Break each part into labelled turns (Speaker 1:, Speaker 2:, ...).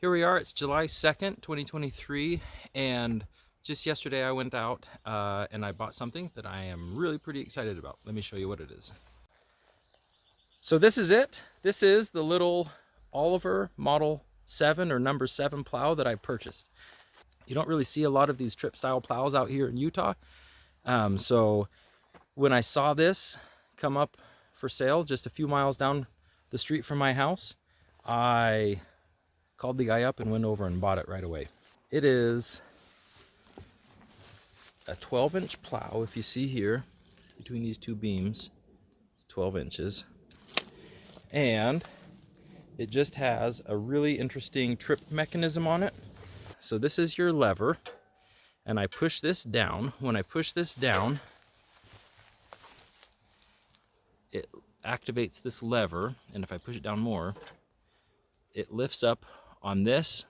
Speaker 1: Here we are, it's July 2nd, 2023, and just yesterday I went out and I bought something that I am really pretty excited about. Let me show you what it is. So this is it. This is the little Oliver Model 7 or number 7 plow that I purchased. You don't really see a lot of these trip style plows out here in Utah. So when I saw this come up for sale just a few miles down the street from my house, I called the guy up and went over and bought it right away. It is a 12-inch plow. If you see here between these two beams, it's 12 inches, and it just has a really interesting trip mechanism on it. So this is your lever, and I push this down. When I push this down, it activates this lever, and if I push it down more, it lifts up on this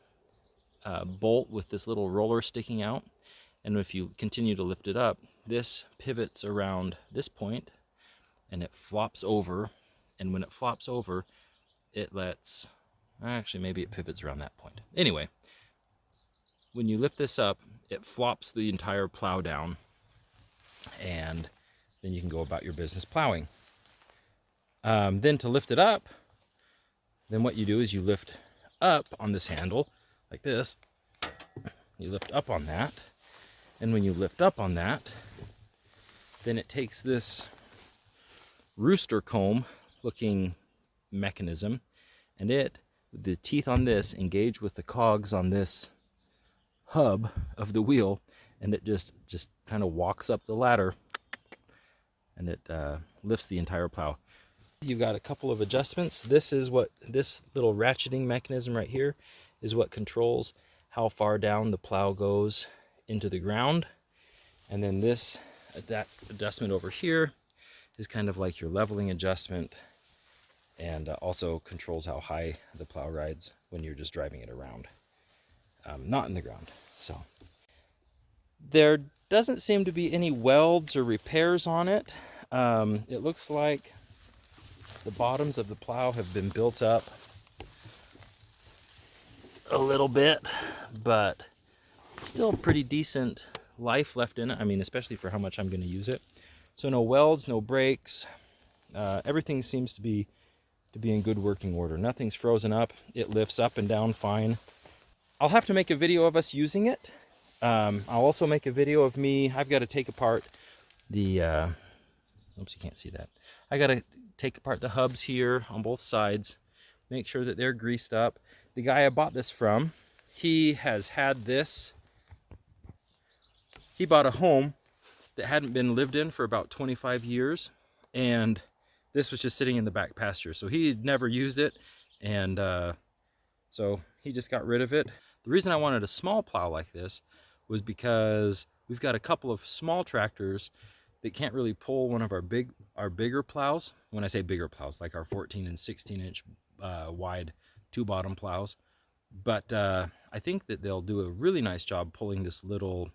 Speaker 1: bolt with this little roller sticking out. And if you continue to lift it up, this pivots around this point and it flops over. And when it flops over, it lets, actually maybe it pivots around that point. Anyway, when you lift this up, it flops the entire plow down, and then you can go about your business plowing. Then to lift it up, then what you do is you lift up on this handle like this. You lift up on that, and when you lift up on that, then it takes this rooster comb looking mechanism, and the teeth on this engage with the cogs on this hub of the wheel, and it just kind of walks up the ladder, and it lifts the entire plow. You've got a couple of adjustments. This little ratcheting mechanism right here is what controls how far down the plow goes into the ground. And then that adjustment over here is kind of like your leveling adjustment, and also controls how high the plow rides when you're just driving it around, not in the ground. So there doesn't seem to be any welds or repairs on it. It looks like the bottoms of the plow have been built up a little bit, but still pretty decent life left in it. I mean, especially for how much I'm going to use it. So no welds, no breaks. Everything seems to be in good working order. Nothing's frozen up. It lifts up and down fine. I'll have to make a video of us using it. I'll also make a video of me. I've got to take apart the oops, you can't see that. I got to take apart the hubs here on both sides, make sure that they're greased up. The guy I bought this from, he has had this. He bought a home that hadn't been lived in for about 25 years, and this was just sitting in the back pasture. So he had never used it, and so he just got rid of it. The reason I wanted a small plow like this was because we've got a couple of small tractors that can't really pull one of our bigger plows. When I say bigger plows, like our 14 and 16 inch wide 2-bottom plows. But I think that they'll do a really nice job pulling this little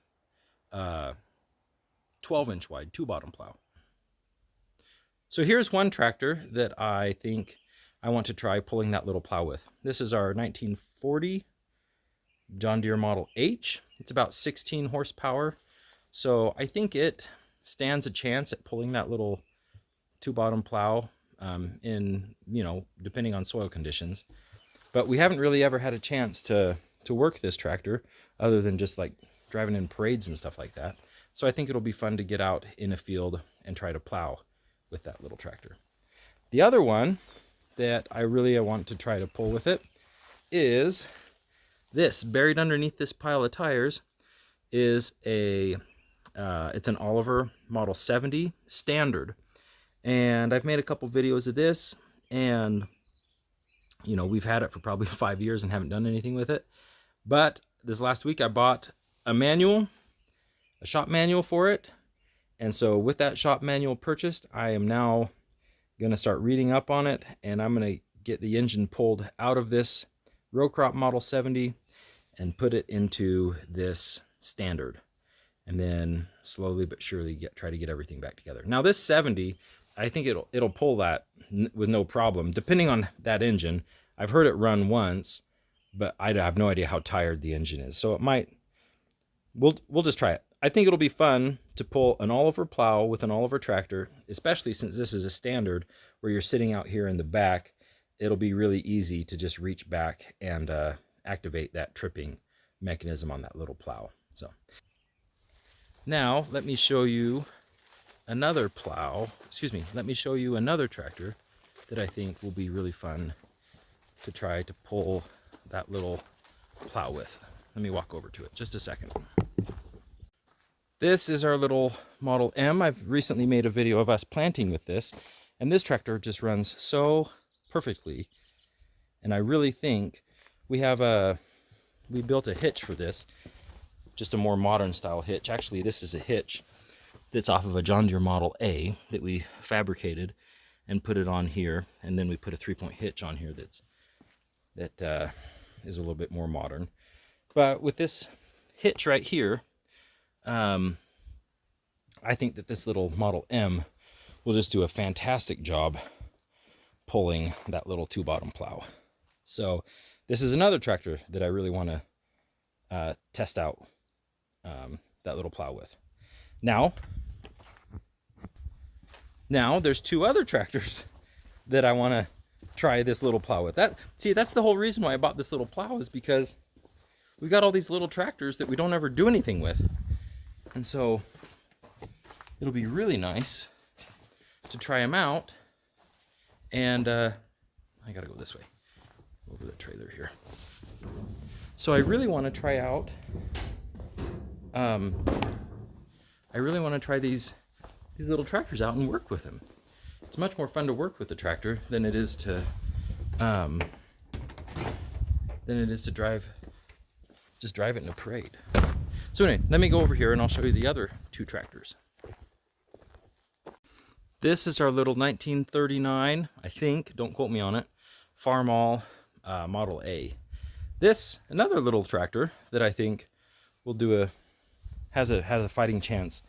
Speaker 1: 12-inch wide 2-bottom plow. So here's one tractor that I think I want to try pulling that little plow with. This is our 1940 John Deere Model H. It's about 16 horsepower. So I think it stands a chance at pulling that little 2-bottom plow in, depending on soil conditions. But we haven't really ever had a chance to work this tractor other than just like driving in parades and stuff like that. So I think it'll be fun to get out in a field and try to plow with that little tractor. The other one that I really want to try to pull with it is this. Buried underneath this pile of tires is it's an Oliver Model 70 Standard. And I've made a couple videos of this, and we've had it for probably 5 years and haven't done anything with it. But this last week I bought a shop manual for it. And so with that shop manual purchased, I am now going to start reading up on it, and I'm going to get the engine pulled out of this row crop Model 70 and put it into this Standard, and then slowly but surely try to get everything back together. Now this 70, I think it'll pull that with no problem, depending on that engine. I've heard it run once, but I have no idea how tired the engine is. So it might, we'll just try it. I think it'll be fun to pull an Oliver plow with an Oliver tractor, especially since this is a standard where you're sitting out here in the back. It'll be really easy to just reach back and activate that tripping mechanism on that little plow. So now let me show you another plow, let me show you another tractor that I think will be really fun to try to pull that little plow with. Let me walk over to it just a second. This is our little Model M. I've recently made a video of us planting with this, and this tractor just runs so perfectly. And I really think we built a hitch for this, just a more modern style hitch. Actually, this is a hitch that's off of a John Deere Model A that we fabricated and put it on here, and then we put a 3-point hitch on here that is a little bit more modern. But with this hitch right here, I think that this little Model M will just do a fantastic job pulling that little 2-bottom plow. So this is another tractor that I really want to test out that little plow with. Now there's 2 other tractors that I want to try this little plow with. That's the whole reason why I bought this little plow, is because we got all these little tractors that we don't ever do anything with. And so it'll be really nice to try them out. And I gotta go this way, over the trailer here. So I really want to try out, these little tractors out and work with them. It's much more fun to work with the tractor than it is to drive it in a parade. So anyway, let me go over here and I'll show you the other 2 tractors. This is our little 1939, I think, don't quote me on it, Farmall Model A. This, another little tractor that I think will has a fighting chance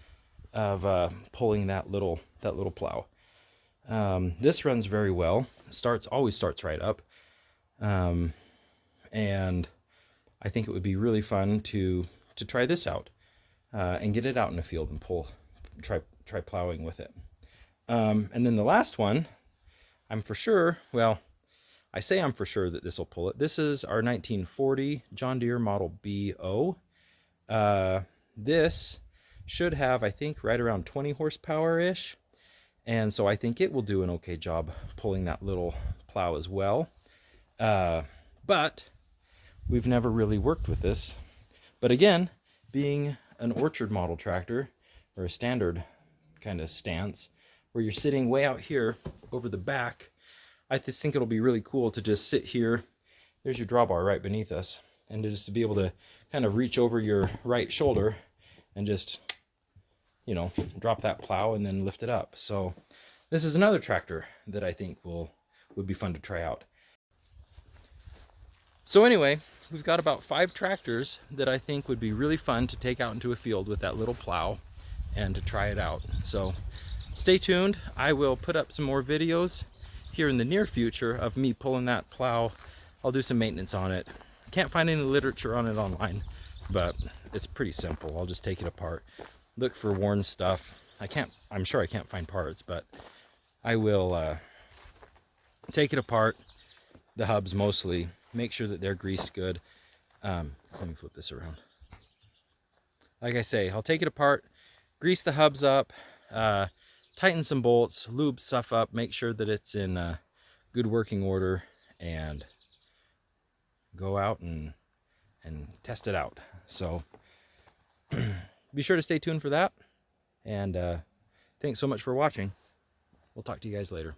Speaker 1: of pulling that little plow. This runs very well. Always starts right up, and I think it would be really fun to try this out and get it out in the field and try plowing with it. And then the last one, I'm for sure that this will pull it. This is our 1940 John Deere Model BO. This should have, I think, right around 20 horsepower-ish. And so I think it will do an okay job pulling that little plow as well. But we've never really worked with this. But again, being an orchard model tractor, or a standard kind of stance, where you're sitting way out here over the back, I just think it'll be really cool to just sit here. There's your drawbar right beneath us, and to be able to kind of reach over your right shoulder and just, drop that plow and then lift it up. So this is another tractor that I think would be fun to try out. So anyway, we've got about 5 tractors that I think would be really fun to take out into a field with that little plow and to try it out. So stay tuned. I will put up some more videos here in the near future of me pulling that plow. I'll do some maintenance on it. Can't find any literature on it online, but it's pretty simple. I'll just take it apart, look for worn stuff. I'm sure I can't find parts, but I will take it apart, the hubs mostly, make sure that they're greased good. Let me flip this around. Like I say, I'll take it apart, grease the hubs up, tighten some bolts, lube stuff up, make sure that it's in good working order, and go out and test it out. So be sure to stay tuned for that, and thanks so much for watching. We'll talk to you guys later.